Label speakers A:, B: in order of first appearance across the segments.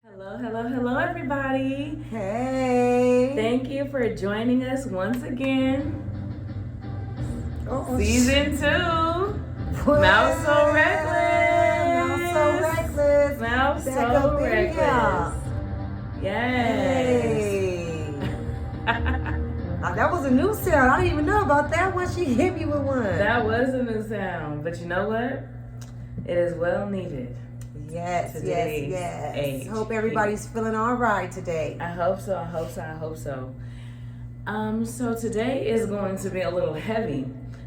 A: Hello, hello, hello, everybody.
B: Hey.
A: Thank you for joining us once again.
B: Uh-oh.
A: Season 2.
B: Well,
A: Mouse So Reckless.
B: Mouse So Reckless.
A: Mouse
B: Back
A: So
B: up in
A: Reckless. Yes.
B: Hey. That was a new sound. I didn't even know about that one. She hit me with one.
A: That was a new sound. But you know what? It is well needed.
B: Yes.
A: Age.
B: Hope everybody's feeling all right today.
A: I hope so. So today is going to be a little heavy.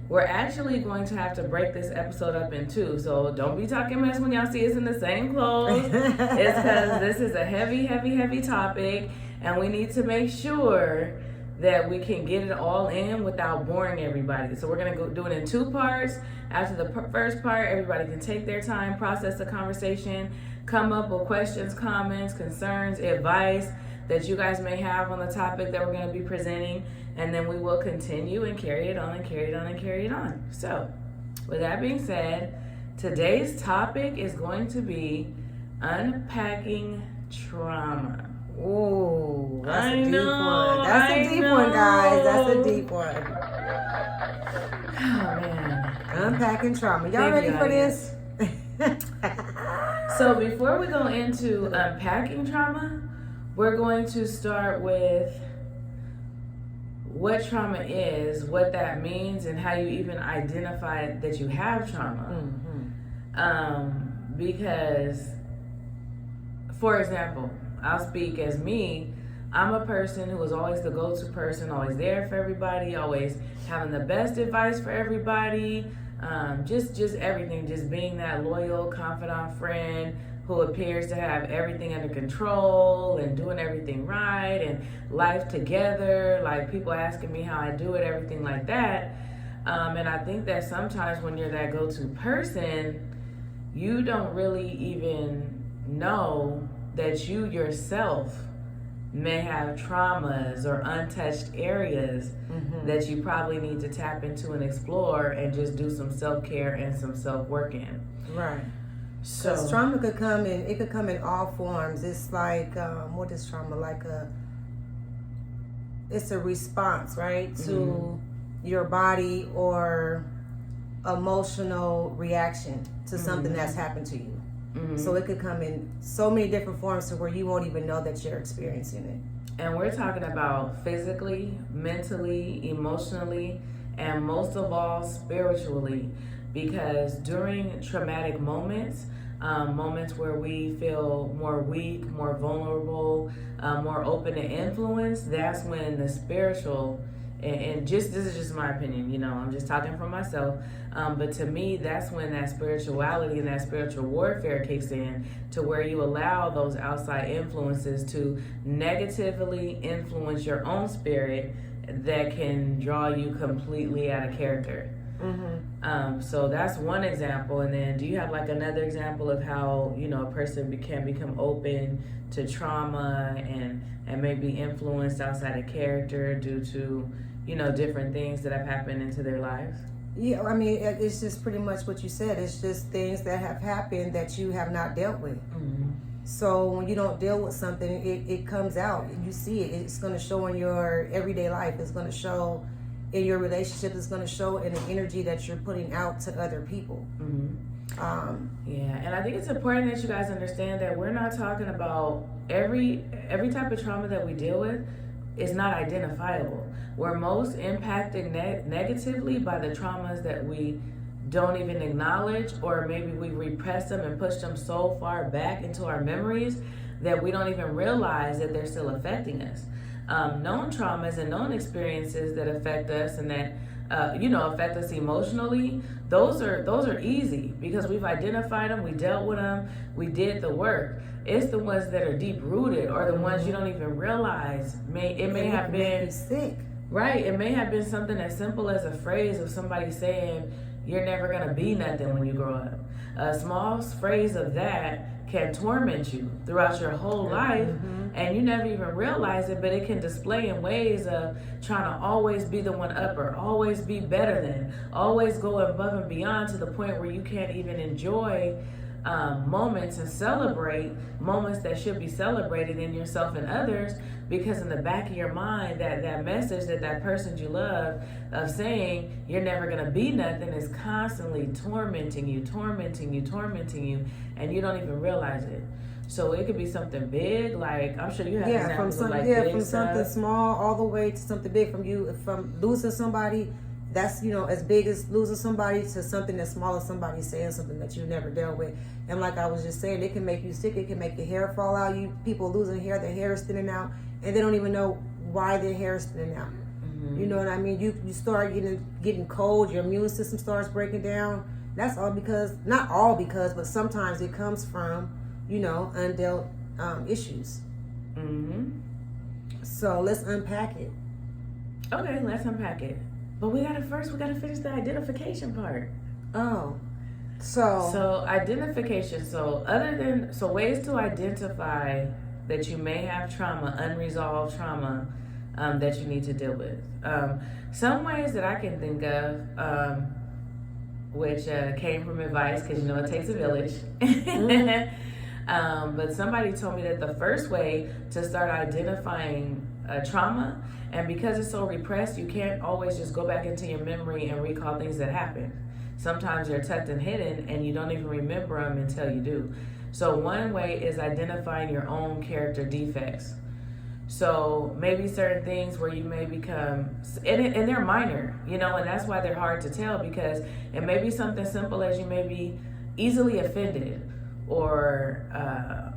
A: We're actually going to have to break this episode up in two. So don't be talking mess when y'all see us in the same clothes. It's because this is a heavy topic, and we need to make sure that we can get it all in without boring everybody. So we're going to do it in two parts. After the first part, everybody can take their time, process the conversation, come up with questions, comments, concerns, advice that you guys may have on the topic that we're going to be presenting. And then we will continue and carry it on. So with that being said, today's topic is going to be unpacking trauma.
B: Ooh, that's a deep one. That's a deep one, guys. That's a deep one.
A: Oh, man.
B: Unpacking trauma. Y'all ready for this?
A: So before we go into unpacking trauma, we're going to start with what trauma is, what that means, and how you even identify that you have trauma. Because, for example, I'll speak as me. I'm a person who was always the go-to person, always there for everybody, always having the best advice for everybody, just everything, just being that loyal, confidant friend who appears to have everything under control and doing everything right and life together, like people asking me how I do it, everything like that. And I think that sometimes when you're that go-to person, you don't really even know that you yourself may have traumas or untouched areas that you probably need to tap into and explore and just do some self-care and some self-work in.
B: Right.
A: So
B: trauma could come in all forms. It's like what is trauma? It's a response, right, to your body or emotional reaction to something that's happened to you. So it could come in so many different forms to where you won't even know that you're experiencing it.
A: And we're talking about physically, mentally, emotionally, and most of all, spiritually. Because during traumatic moments, moments where we feel more weak, more vulnerable, more open to influence, that's when the spiritual, and just this is just my opinion, I'm just talking for myself, but to me, that's when that spirituality and that spiritual warfare kicks in, to where you allow those outside influences to negatively influence your own spirit that can draw you completely out of character. So that's one example. And then do you have like another example of how a person can become open to trauma and maybe influenced outside of character due to different things that have happened into their lives?
B: Yeah, I mean, it's just pretty much what you said. It's just things that have happened that you have not dealt with. So when you don't deal with something, it comes out. You see it. It's going to show in your everyday life. It's going to show in your relationship. It's going to show in the energy that you're putting out to other people.
A: Yeah, and I think it's important that you guys understand that we're not talking about every type of trauma that we deal with is not identifiable. We're most impacted negatively by the traumas that we don't even acknowledge, or maybe we repress them and push them so far back into our memories that we don't even realize that they're still affecting us. Known traumas and known experiences that affect us and that affect us emotionally, those are easy because we've identified them, we dealt with them, we did the work. It's the ones that are deep rooted, or the ones you don't even realize may have been
B: sick.
A: Right, it may have been something as simple as a phrase of somebody saying, "You're never gonna be nothing when you grow up." A small phrase of that can torment you throughout your whole life, and you never even realize it, but it can display in ways of trying to always be the one upper, always be better than, always go above and beyond to the point where you can't even enjoy moments and celebrate moments that should be celebrated in yourself and others, because in the back of your mind, that message that person you love of saying you're never going to be nothing is constantly tormenting you, and you don't even realize it. So it could be something big, like I'm sure you have examples of
B: from
A: stuff.
B: something small all the way to something big. From losing somebody, that's as big as losing somebody, to something as small as somebody saying something that you never dealt with. And like I was just saying, it can make you sick. It can make your hair fall out. People losing hair, their hair is thinning out, and they don't even know why their hair is thinning out. Mm-hmm. You know what I mean? You start getting cold. Your immune system starts breaking down. That's all because, not all because, but sometimes it comes from undealt issues. Mm-hmm. So let's unpack it.
A: Okay, let's unpack it. But we gotta finish the identification part.
B: Oh. So
A: identification. So ways to identify that you may have trauma, unresolved trauma, that you need to deal with. Some ways that I can think of, which came from advice, because it takes a village. Mm-hmm. But somebody told me that the first way to start identifying trauma, and because it's so repressed, you can't always just go back into your memory and recall things that happened. Sometimes they're tucked and hidden, and you don't even remember them until you do. So one way is identifying your own character defects. So maybe certain things where you may become, and they're minor, and that's why they're hard to tell, because it may be something simple as you may be easily offended, or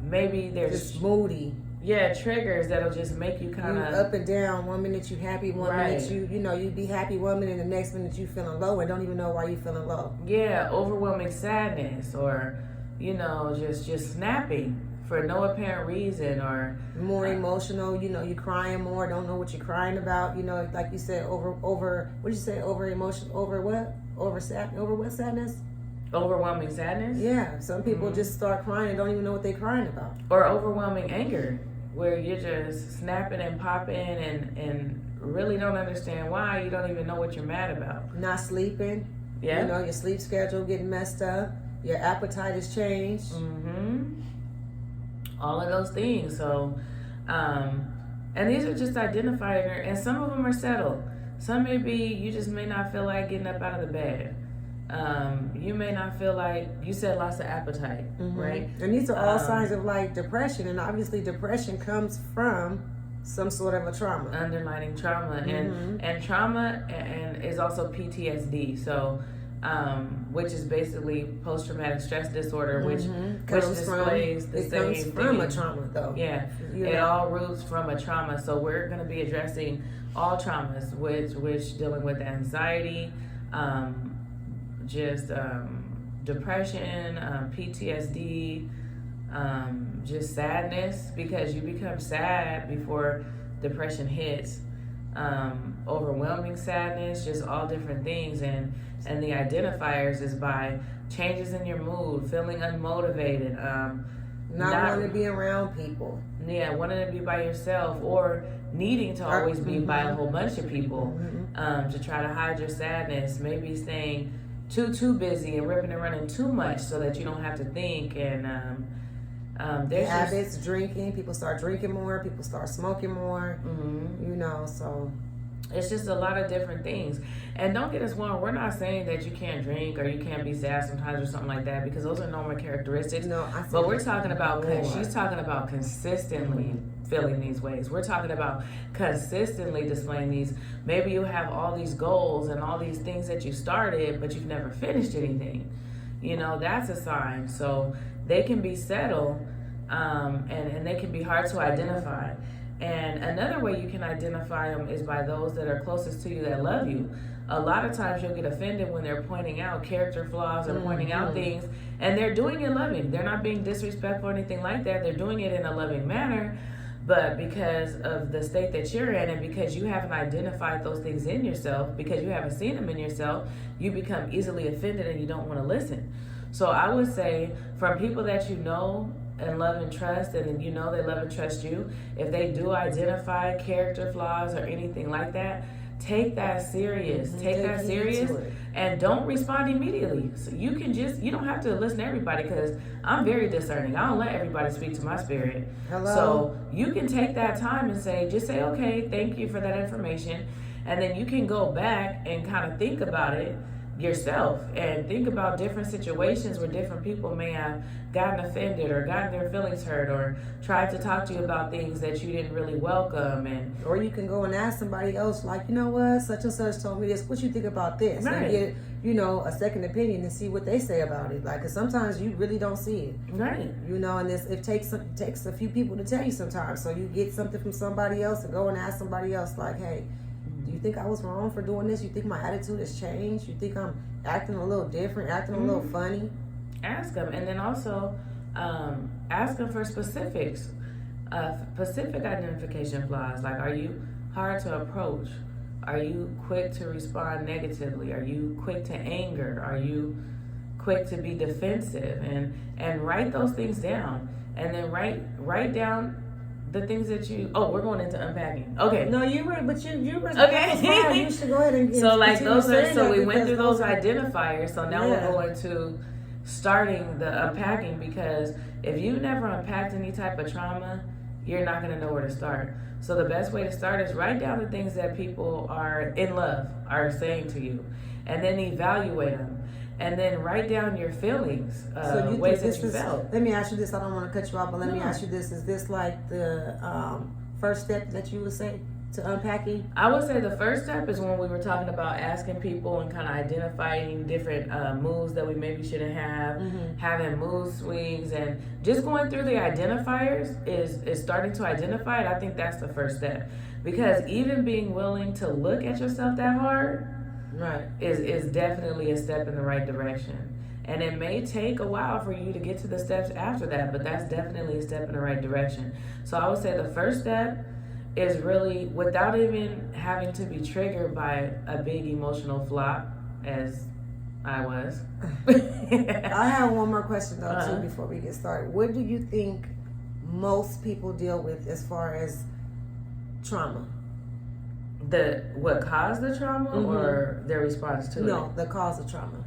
A: maybe there's
B: just moody.
A: Yeah, triggers that'll just make you kind of
B: up and down. 1 minute you happy, one minute you be happy 1 minute, and the next minute you feeling low and don't even know why you feeling low.
A: Yeah, overwhelming sadness, or just snapping for no apparent reason, or
B: more emotional. You crying more, don't know what you're crying about. Like you said, over what did you say? Over emotion, over what? Over what sadness?
A: Overwhelming sadness?
B: Yeah, some people just start crying and don't even know what they're crying about.
A: Or overwhelming anger, where you're just snapping and popping and really don't understand why. You don't even know what you're mad about.
B: Not sleeping. Yeah. Your sleep schedule getting messed up. Your appetite has changed.
A: Mm-hmm. All of those things. So, and these are just identifier, and some of them are settled. Some may be you just may not feel like getting up out of the bed. You may not feel like, you said loss of appetite, right?
B: And these are all signs of depression, and obviously depression comes from some sort of a trauma,
A: underlying trauma, and trauma and is also PTSD. So, which is basically post-traumatic stress disorder, which displays the same thing.
B: It comes from a trauma, though.
A: Yeah, it all roots from a trauma. So we're going to be addressing all traumas, which dealing with anxiety, depression, PTSD, just sadness, because you become sad before depression hits, overwhelming sadness, just all different things. And the identifiers is by changes in your mood, feeling unmotivated,
B: not wanting to be around people.
A: Yeah, wanting to be by yourself, or needing to always be by a whole bunch of people, to try to hide your sadness. Maybe staying too busy and ripping and running too much so that you don't have to think. And there's
B: habits, drinking. People start drinking more. People start smoking more. So
A: it's just a lot of different things. And don't get us wrong, we're not saying that you can't drink or you can't be sad sometimes or something like that, because those are normal characteristics. But we're talking about, she's talking about consistently feeling these ways. We're talking about consistently displaying these. Maybe you have all these goals and all these things that you started, but you've never finished anything. That's a sign. So they can be settled, and they can be hard to identify. And another way you can identify them is by those that are closest to you that love you. A lot of times you'll get offended when they're pointing out character flaws or pointing out things, and they're doing it loving. They're not being disrespectful or anything like that. They're doing it in a loving manner. But because of the state that you're in, and because you haven't identified those things in yourself, because you haven't seen them in yourself, you become easily offended and you don't want to listen. So I would say, from people that you know and love and trust, and they love and trust you, if they do identify character flaws or anything like that, take that serious. Take that serious, and don't respond immediately. So you don't have to listen to everybody, because I'm very discerning. I don't let everybody speak to my spirit.
B: Hello.
A: So you can take that time and say, okay, thank you for that information. And then you can go back and kind of think about it yourself, and think about different situations where different people may have gotten offended or gotten their feelings hurt or tried to talk to you about things that you didn't really welcome.
B: Or you can go and ask somebody else, like, you know what, such and such told me this, what you think about this?
A: Right.
B: And get, a second opinion and see what they say about it. Like, because sometimes you really don't see it.
A: Right.
B: And it takes a few people to tell you sometimes. So you get something from somebody else and go and ask somebody else, like, hey, do you think I was wrong for doing this? You think my attitude has changed? You think I'm acting a little different, acting a little funny?
A: Ask them. And then also ask them for specifics, specific identification flaws. Like, are you hard to approach? Are you quick to respond negatively? Are you quick to anger? Are you quick to be defensive? And write those things down. And then write down the things that we're going into unpacking. Okay.
B: No, you were, but you were.
A: Okay.
B: You should go ahead and
A: so like those are, so we went through those identifiers. So now we're going to starting the unpacking, because if you never unpacked any type of trauma, you're not going to know where to start. So the best way to start is write down the things that people are in love are saying to you, and then evaluate them. And then write down your feelings, ways that you felt.
B: Let me ask you this. I don't want to cut you off, but let me ask you this. Is this like the first step that you would say to unpacking?
A: I would say the first step is when we were talking about asking people and kind of identifying different moves that we maybe shouldn't have, having mood swings, and just going through the identifiers is starting to identify it. I think that's the first step. Because even being willing to look at yourself that hard, right, is definitely a step in the right direction. And it may take a while for you to get to the steps after that, but that's definitely a step in the right direction. So I would say the first step is really, without even having to be triggered by a big emotional flop, as I was.
B: I have one more question though too before we get started. What do you think most people deal with as far as trauma?
A: What caused the trauma, or their response to it?
B: No, the cause of trauma.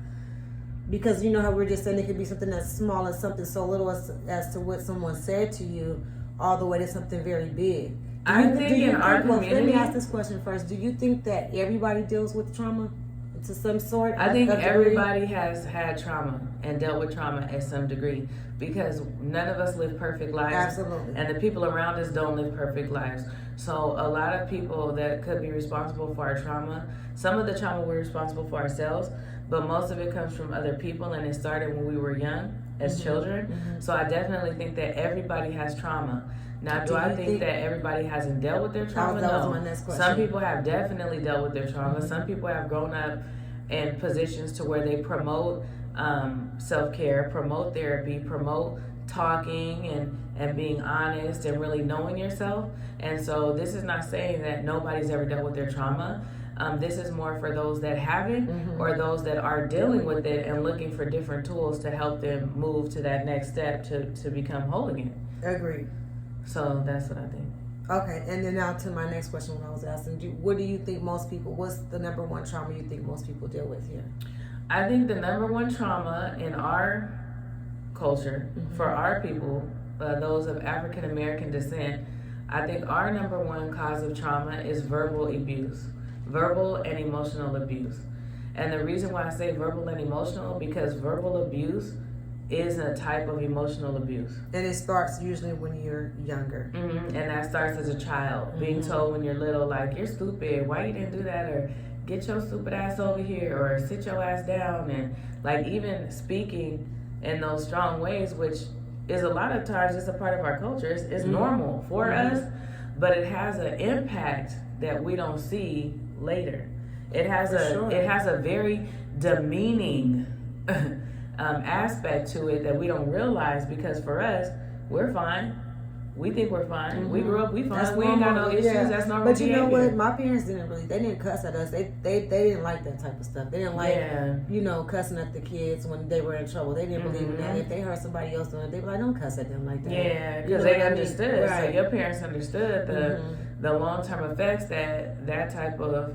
B: Because you know how we were just saying it could be something as small as something so little as to what someone said to you, all the way to something very big.
A: I think in our community...
B: Let me ask this question first. Do you think that everybody deals with trauma to some sort?
A: I think everybody has had trauma and dealt with trauma at some degree, because none of us live perfect lives.
B: Absolutely.
A: And the people around us don't live perfect lives. So a lot of people that could be responsible for our trauma, some of the trauma we're responsible for ourselves, but most of it comes from other people, and it started when we were young as children. So I definitely think that everybody has trauma. Now, do I think that everybody hasn't dealt with their trauma?
B: That was
A: No.
B: my next question.
A: Some people have definitely dealt with their trauma. Some people have grown up in positions to where they promote self-care, promote therapy, promote talking and being honest and really knowing yourself. And so this is not saying that nobody's ever dealt with their trauma. This is more for those that haven't, or those that are dealing with it and looking for different tools to help them move to that next step to become whole again.
B: Agreed.
A: So that's what I think.
B: Okay, and then now to my next question when I was asking, what do you think most people, what's the number one trauma you think most people deal with here?
A: I think the number one trauma in our culture, for our people, those of African American descent, I think our number one cause of trauma is verbal abuse, verbal and emotional abuse. And the reason why I say verbal and emotional, because verbal abuse is a type of emotional abuse.
B: And it starts usually when you're younger.
A: And that starts as a child, being told when you're little, like, you're stupid, why you didn't do that, or get your stupid ass over here, or sit your ass down, and like even speaking in those strong ways, which is a lot of times just a part of our culture. It's normal for us, but it has an impact that we don't see later. It has a very demeaning aspect to it that we don't realize, because for us, we're fine. We think we're fine. We grew up, we fine. We ain't got no issues. That's normal.
B: But you know what? My parents they didn't cuss at us. They didn't like that type of stuff. They didn't like, cussing at the kids when they were in trouble. They didn't believe in that. If they heard somebody else doing it, they'd be like, don't cuss at them like that.
A: Yeah, because they understood.
B: Right.
A: So your parents understood the long-term effects that type of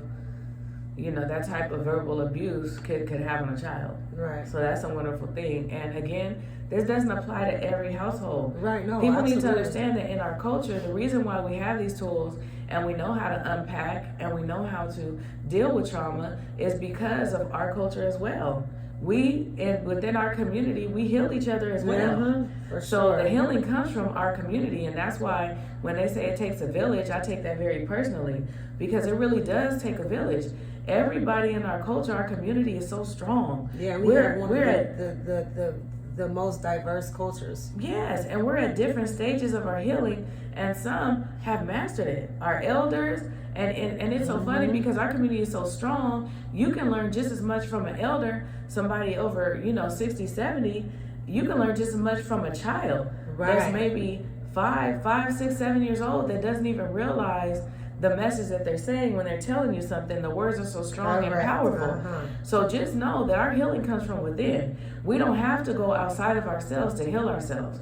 A: that type of verbal abuse could have on a child.
B: Right.
A: So that's a wonderful thing. And again, this doesn't apply to every household.
B: Right. No.
A: People
B: absolutely.
A: need to understand that in our culture, the reason why we have these tools and we know how to unpack and we know how to deal with trauma is because of our culture as well. Within our community, we heal each other as well. So the healing comes from our community, and that's why when they say it takes a village, I take that very personally, because it really does take a village. Everybody in our culture, our community is so strong.
B: Yeah, we're one of the most diverse cultures.
A: Yes, and we're at different stages of our healing, and some have mastered it. Our elders, and it's so funny because our community is so strong, you can learn just as much from an elder, somebody over, 60, 70, you can learn just as much from a child that's maybe 5, 6, 7 years old that doesn't even realize the message that they're saying when they're telling you something. The words are so strong and powerful. So just know that our healing comes from within. We don't have to go outside of ourselves to heal ourselves.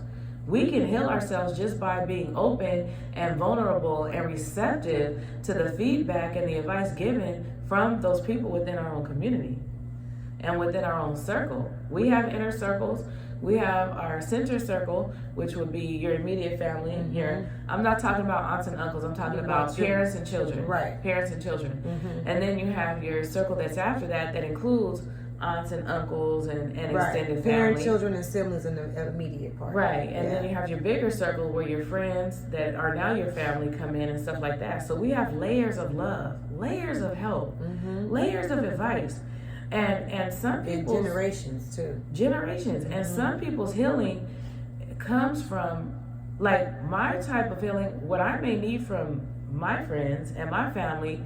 A: We can heal ourselves just by being open and vulnerable and receptive to the feedback and the advice given from those people within our own community and within our own circle. We have inner circles. We have our center circle, which would be your immediate family. I'm not talking about aunts and uncles. I'm talking about parents and children.
B: Right.
A: Parents and children. And then you have your circle that's after that includes aunts and uncles and extended family.
B: Parents, children, and siblings in the immediate part.
A: Right. And then you have your bigger circle where your friends that are now your family come in and stuff like that. So we have layers of love, layers of help, layers of advice. And some people,
B: generations too.
A: And some people's healing comes from, like my type of healing, what I may need from my friends and my family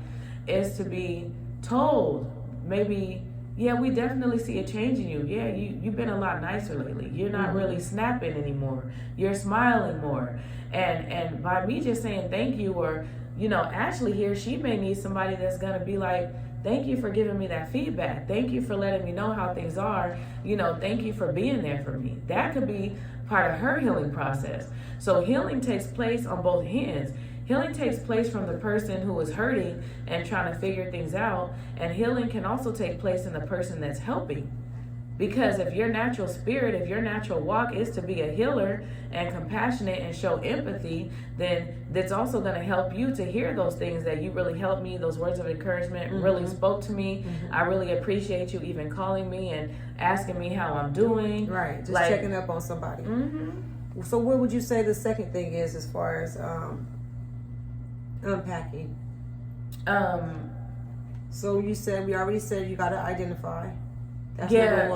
A: is to be told, maybe, yeah, we definitely see a change in you. Yeah, you've been a lot nicer lately. You're not really snapping anymore. You're smiling more. And by me just saying thank you, or, actually here, she may need somebody that's going to be like, thank you for giving me that feedback. Thank you for letting me know how things are. Thank you for being there for me. That could be part of her healing process. So healing takes place on both ends. Healing takes place from the person who is hurting and trying to figure things out. And healing can also take place in the person that's helping. Because if your natural spirit, if your natural walk is to be a healer and compassionate and show empathy, then that's also going to help you to hear those things that you really helped me. Those words of encouragement really spoke to me. I really appreciate you even calling me and asking me how I'm doing.
B: Right, just checking up on somebody. So what would you say the second thing is as far as unpacking? So we already said you got to identify. That's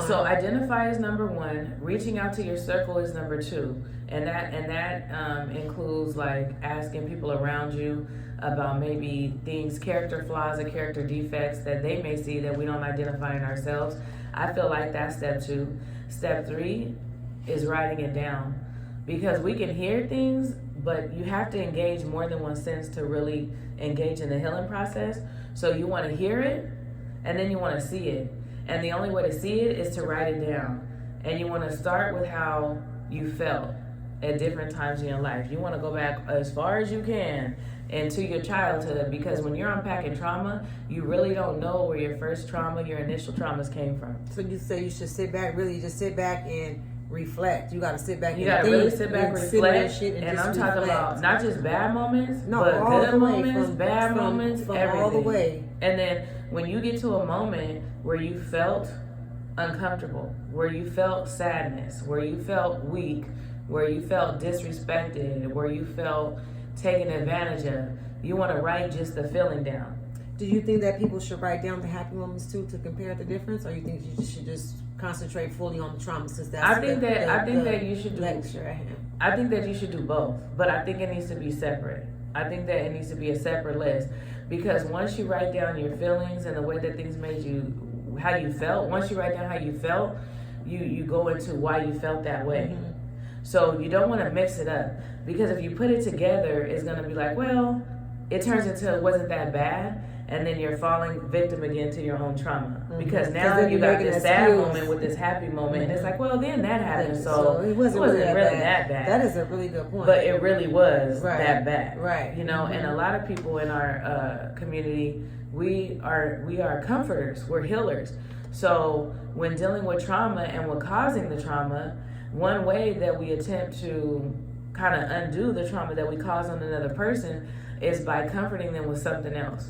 A: so identify is number one. Reaching out to your circle is number two, and that includes like asking people around you about maybe things, character flaws or character defects that they may see that we don't identify in ourselves. I feel like that's step two. Step three is writing it down, because we can hear things, but you have to engage more than one sense to really engage in the healing process. So you want to hear it, and then you want to see it. And the only way to see it is to write it down. And you want to start with how you felt at different times in your life. You want to go back as far as you can into your childhood, because when you're unpacking trauma, you really don't know where your first trauma, your initial traumas came from.
B: So you say you should sit back and reflect. You got to sit back.
A: You got to really sit back, reflect, and I'm talking about not just bad moments, but good moments, bad moments, everything.
B: All the way.
A: And then when you get to a moment where you felt uncomfortable, where you felt sadness, where you felt weak, where you felt disrespected, where you felt taken advantage of, you want to write just the feeling down.
B: Do you think that people should write down the happy moments too to compare the difference, or you think you should just concentrate fully on the trauma, since that's
A: I think that you should do
B: lecture at him?
A: I think that you should do both, but I think it needs to be separate. I think that it needs to be a separate list, because once you write down your feelings and the way that things made you, how you felt, once you write down how you felt, you go into why you felt that way. So you don't want to mix it up, because if you put it together, it's going to be like, well, it turns into it wasn't that bad. and then you're falling victim again to your own trauma. Because
B: Because
A: now
B: then
A: you
B: you're
A: got
B: making
A: this
B: an
A: sad
B: excuse.
A: moment with this happy moment, and it's like, well, then that happened,
B: So
A: so
B: it wasn't really
A: that bad.
B: That is a really good point.
A: But it really was
B: Right.
A: that bad,
B: Right.
A: you know. And a lot of people in our community, we are comforters, we're healers. So when dealing with trauma and what causing the trauma, one way that we attempt to kind of undo the trauma that we cause on another person is by comforting them with something else.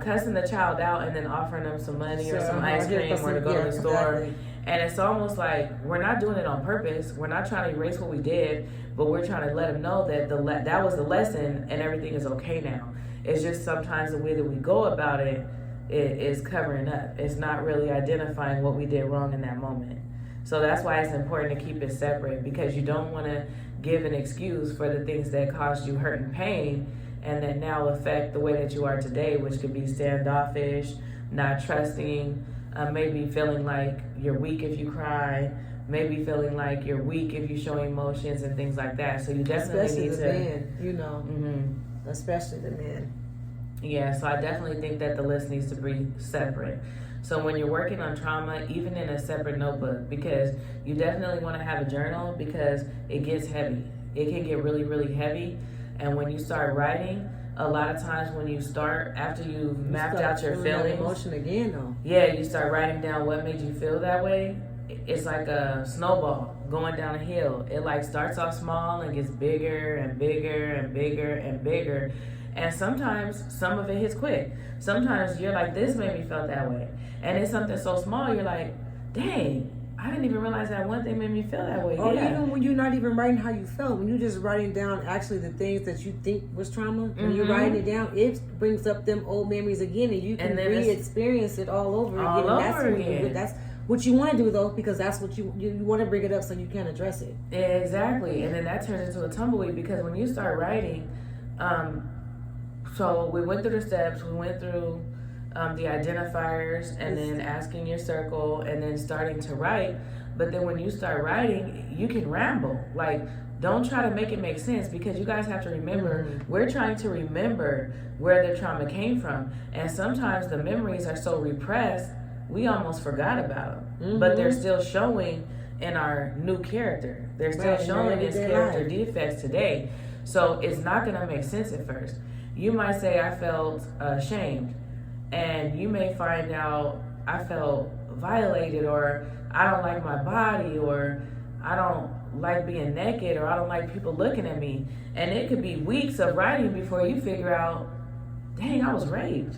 A: Cussing the child out and then offering them some money or some ice cream or to go to the store.
B: Exactly.
A: And it's almost like we're not doing it on purpose. We're not trying to erase what we did, but we're trying to let them know that that was the lesson and everything is okay now. It's just sometimes the way that we go about it is covering up. It's not really identifying what we did wrong in that moment. So that's why it's important to keep it separate, because you don't want to give an excuse for the things that caused you hurt and pain and that now affect the way that you are today, which could be standoffish, not trusting, maybe feeling like you're weak if you cry, maybe feeling like you're weak if you show emotions and things like that. So you definitely
B: Especially
A: need
B: the
A: to...
B: men, you know. Mm-hmm. Especially the men.
A: Yeah, so I definitely think that the list needs to be separate. So when you're working on trauma, even in a separate notebook, because you definitely want to have a journal, because it gets heavy. It can get really, really heavy. And when you start writing, a lot of times when you start, after you've mapped out your feelings,
B: emotion again, though.
A: Yeah, you start writing down what made you feel that way. It's like a snowball going down a hill. It like starts off small and gets bigger and bigger and bigger and bigger. And sometimes some of it hits quick. Sometimes you're like, this made me feel that way. And it's something so small, you're like, dang, I didn't even realize that one thing made me feel that way.
B: Or
A: yeah.
B: even when you're not even writing how you felt, when you're just writing down actually the things that you think was trauma, when you're writing it down, it brings up them old memories again, and you can re-experience it all over again. That's what you want to do, though, because that's what you want to bring it up so you can address it.
A: Exactly. And then that turns into a tumbleweed, because when you start writing, so we went through the steps, we went through the identifiers, and then asking your circle, and then starting to write. But then when you start writing, you can ramble. Like, don't try to make it make sense, because you guys have to remember, we're trying to remember where the trauma came from. And sometimes the memories are so repressed, we almost forgot about them. But they're still showing in our new character. They're still showing its character defects today. So it's not going to make sense at first. You might say, I felt ashamed. And you may find out, I felt violated, or I don't like my body, or I don't like being naked, or I don't like people looking at me. And it could be weeks of writing before you figure out, dang, I was raped.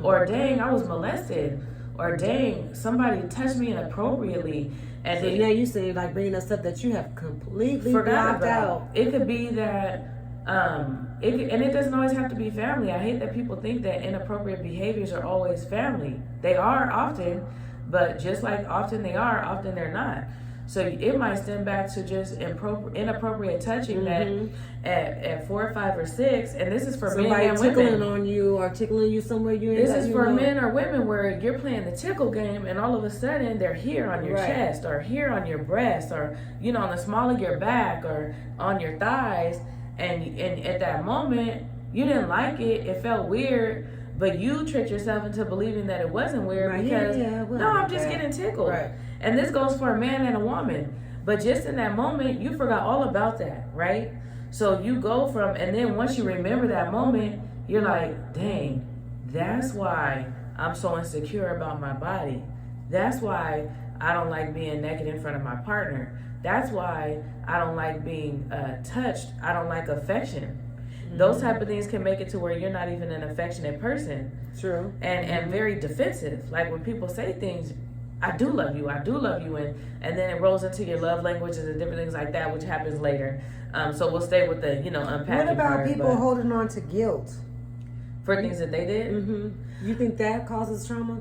A: Or dang, I was molested. Or dang, somebody touched me inappropriately. And
B: so now you say, like, bringing up stuff that you have completely blocked out.
A: It could be that, and it doesn't always have to be family. I hate that people think that inappropriate behaviors are always family. They are often, but just like often they are, often they're not. So it might stem back to just inappropriate touching that at 4, 5, or 6, and this is for men and women.
B: Tickling on you or tickling you somewhere you.
A: This is for men or women where you're playing the tickle game, and all of a sudden they're here on your chest, or here on your breast, or on the small of your back, or on your thighs, and at that moment you didn't like it. It felt weird. But you tricked yourself into believing that it wasn't weird because, no, I'm just getting tickled. Right. And this goes for a man and a woman. But just in that moment, you forgot all about that, right? So you go from, and then once you remember that moment, you're like, dang, that's why I'm so insecure about my body. That's why I don't like being naked in front of my partner. That's why I don't like being touched. I don't like affection. Those type of things can make it to where you're not even an affectionate person.
B: True.
A: And very defensive. Like when people say things, I do love you, and then it rolls into your love languages and different things like that, which happens later. So we'll stay with the, unpacking.
B: What about people holding on to guilt?
A: For things that they did?
B: You think that causes trauma?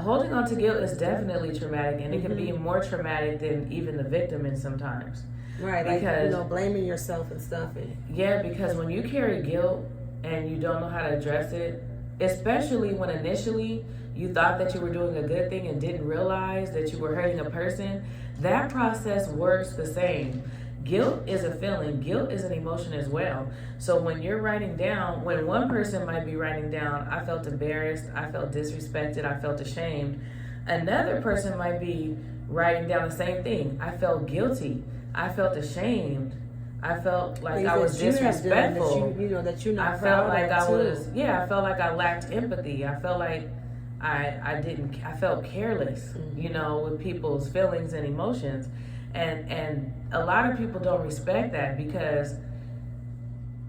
A: Holding on to guilt is definitely traumatic, and it can be more traumatic than even the victim in sometimes.
B: Right, because, like, blaming yourself and stuff.
A: Yeah, because when you carry guilt and you don't know how to address it, especially when initially you thought that you were doing a good thing and didn't realize that you were hurting a person, that process works the same. Guilt is a feeling. Guilt is an emotion as well. So when you're writing down, when one person might be writing down, I felt embarrassed, I felt disrespected, I felt ashamed, another person might be writing down the same thing. I felt guilty, I felt ashamed, I felt like I was disrespectful.
B: That you're not
A: I felt like I felt like I lacked empathy. I felt like I felt careless, with people's feelings and emotions. And a lot of people don't respect that because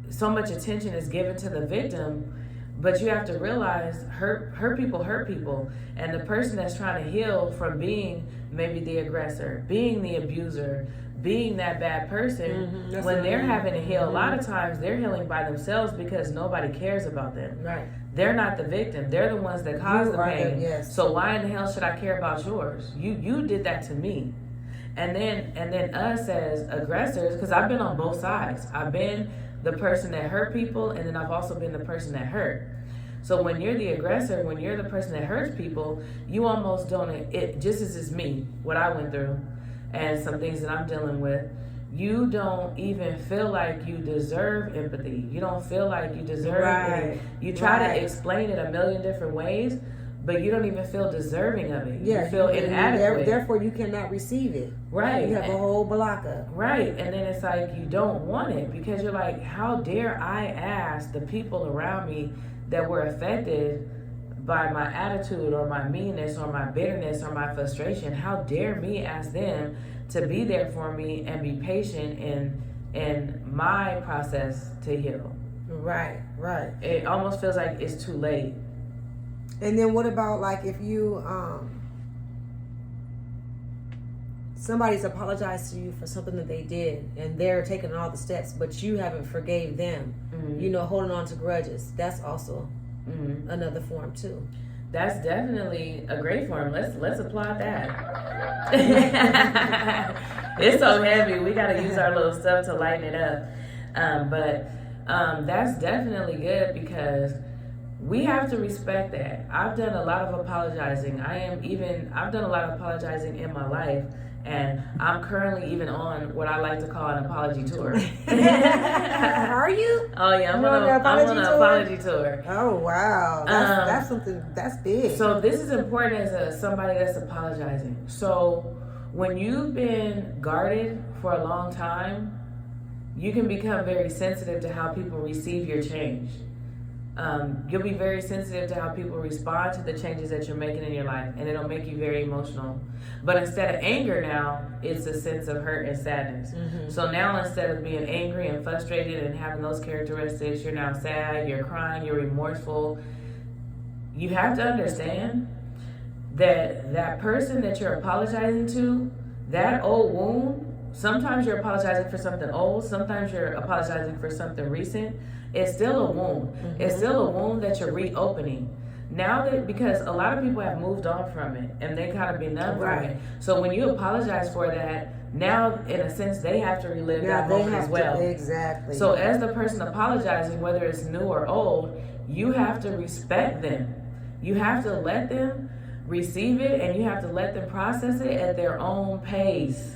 A: so much attention is given to the victim, but you have to realize hurt people, and the person that's trying to heal from being maybe the aggressor, being the abuser, being that bad person, when they're having to heal, a lot of times they're healing by themselves because nobody cares about them.
B: Right.
A: They're not the victim. They're the ones that caused the pain.
B: Yes.
A: So why in the hell should I care about yours? You did that to me. And then us as aggressors, because I've been on both sides. I've been the person that hurt people, and then I've also been the person that hurt. So when you're the aggressor, when you're the person that hurts people, you almost don't, it just as is me, what I went through, and some things that I'm dealing with, you don't even feel like you deserve empathy. You don't feel like you deserve it. You try to explain it a million different ways, but you don't even feel deserving of it. You feel inadequate.
B: Therefore, you cannot receive it.
A: Right.
B: You have a whole blocker.
A: Right. And then it's like you don't want it because you're like, how dare I ask the people around me that were affected by my attitude or my meanness or my bitterness or my frustration, how dare me ask them to be there for me and be patient in my process to heal.
B: Right.
A: It almost feels like it's too late.
B: And then what about like if you somebody's apologized to you for something that they did and they're taking all the steps, but you haven't forgave them, holding on to grudges, that's also another form too.
A: That's definitely a great form. Let's applaud that. It's so heavy. We got to use our little stuff to lighten it up. But that's definitely good because we have to respect that. I've done a lot of apologizing. I've done a lot of apologizing in my life. And I'm currently even on what I like to call an apology tour.
B: Are you?
A: Oh yeah, I'm on an apology tour.
B: Oh wow, that's something that's big.
A: So this is important as somebody that's apologizing. So when you've been guarded for a long time, you can become very sensitive to how people receive your change. You'll be very sensitive to how people respond to the changes that you're making in your life, and it'll make you very emotional. But instead of anger now, it's a sense of hurt and sadness. So now instead of being angry and frustrated and having those characteristics, you're now sad, you're crying, you're remorseful. You have to understand that that person that you're apologizing to, that old wound, sometimes you're apologizing for something old, sometimes you're apologizing for something recent. It's still a wound. It's still a wound that you're reopening. Now that, because a lot of people have moved on from it and they kind of been numb from it. So when you apologize for that, now in a sense they have to relive that moment as well.
B: Exactly.
A: So as the person apologizing, whether it's new or old, you have to respect them. You have to let them receive it and you have to let them process it at their own pace.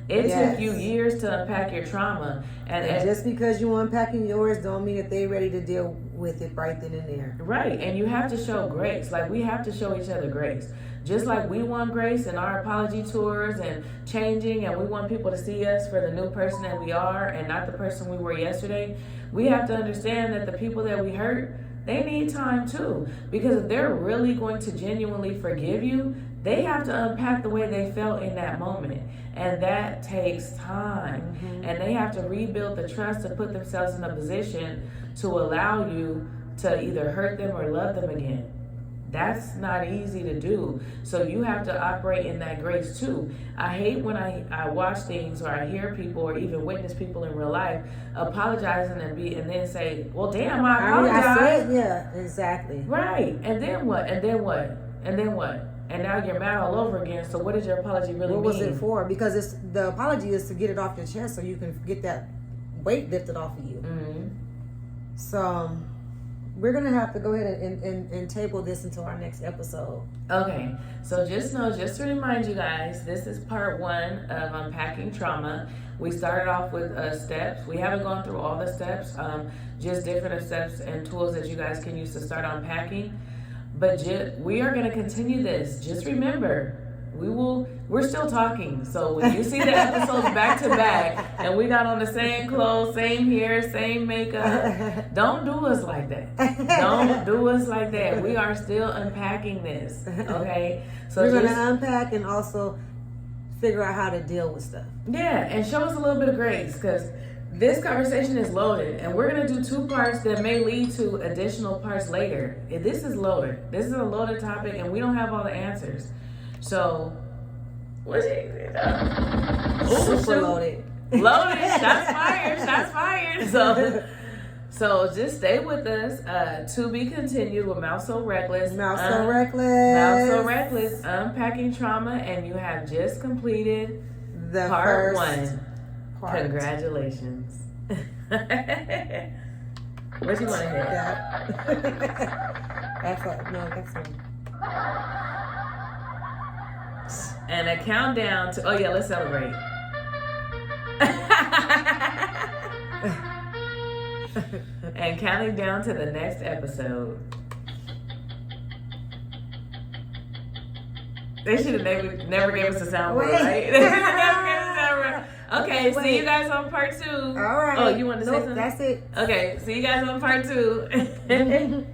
A: It took you years to unpack your trauma. And
B: just because you unpacking yours don't mean that they're ready to deal with it right then and there.
A: Right. And you have to show grace. Like we have to show each other grace. Just like we want grace in our apology tours and changing, and we want people to see us for the new person that we are and not the person we were yesterday. We have to understand that the people that we hurt, they need time too. Because if they're really going to genuinely forgive you, they have to unpack the way they felt in that moment. And that takes time. And they have to rebuild the trust to put themselves in a position to allow you to either hurt them or love them again. That's not easy to do. So you have to operate in that grace too. I hate when I watch things or I hear people or even witness people in real life apologizing and then say, well, damn, I apologize.
B: Yeah, exactly.
A: Right. And then what? And then what? And then what? And now you're mad all over again. So what does your apology really mean?
B: What was it for? Because the apology is to get it off your chest so you can get that weight lifted off of you. So we're gonna have to go ahead and table this until our next episode.
A: Okay, so just to remind you guys, this is part 1 of Unpacking Trauma. We started off with steps. We haven't gone through all the steps, just different steps and tools that you guys can use to start unpacking. But we are going to continue this. Just remember, we're still talking. So when you see the episodes back to back and we got on the same clothes, same hair, same makeup, don't do us like that. Don't do us like that. We are still unpacking this. Okay? So
B: we're going to unpack and also figure out how to deal with stuff.
A: Yeah, and show us a little bit of grace, because this conversation is loaded, and we're going to do 2 parts that may lead to additional parts later. This is loaded. This is a loaded topic, and we don't have all the answers. So, what's it?
B: Super loaded.
A: Loaded. Shots fired. Shots fired. So just stay with us. To be continued with Mouth So Reckless.
B: Mouth So Reckless.
A: Mouth So Reckless. Unpacking Trauma, and you have just completed
B: the
A: part
B: first
A: 1.
B: Part.
A: Congratulations. What you want to hit?
B: That's one.
A: And a countdown to. Oh yeah, let's celebrate. And counting down to the next episode. They should have never gave us a soundboard, right? They should have never gave us a soundboard. Okay, see you guys on part 2.
B: All right.
A: Oh, you want to say something?
B: That's it.
A: Okay, see you guys on part 2.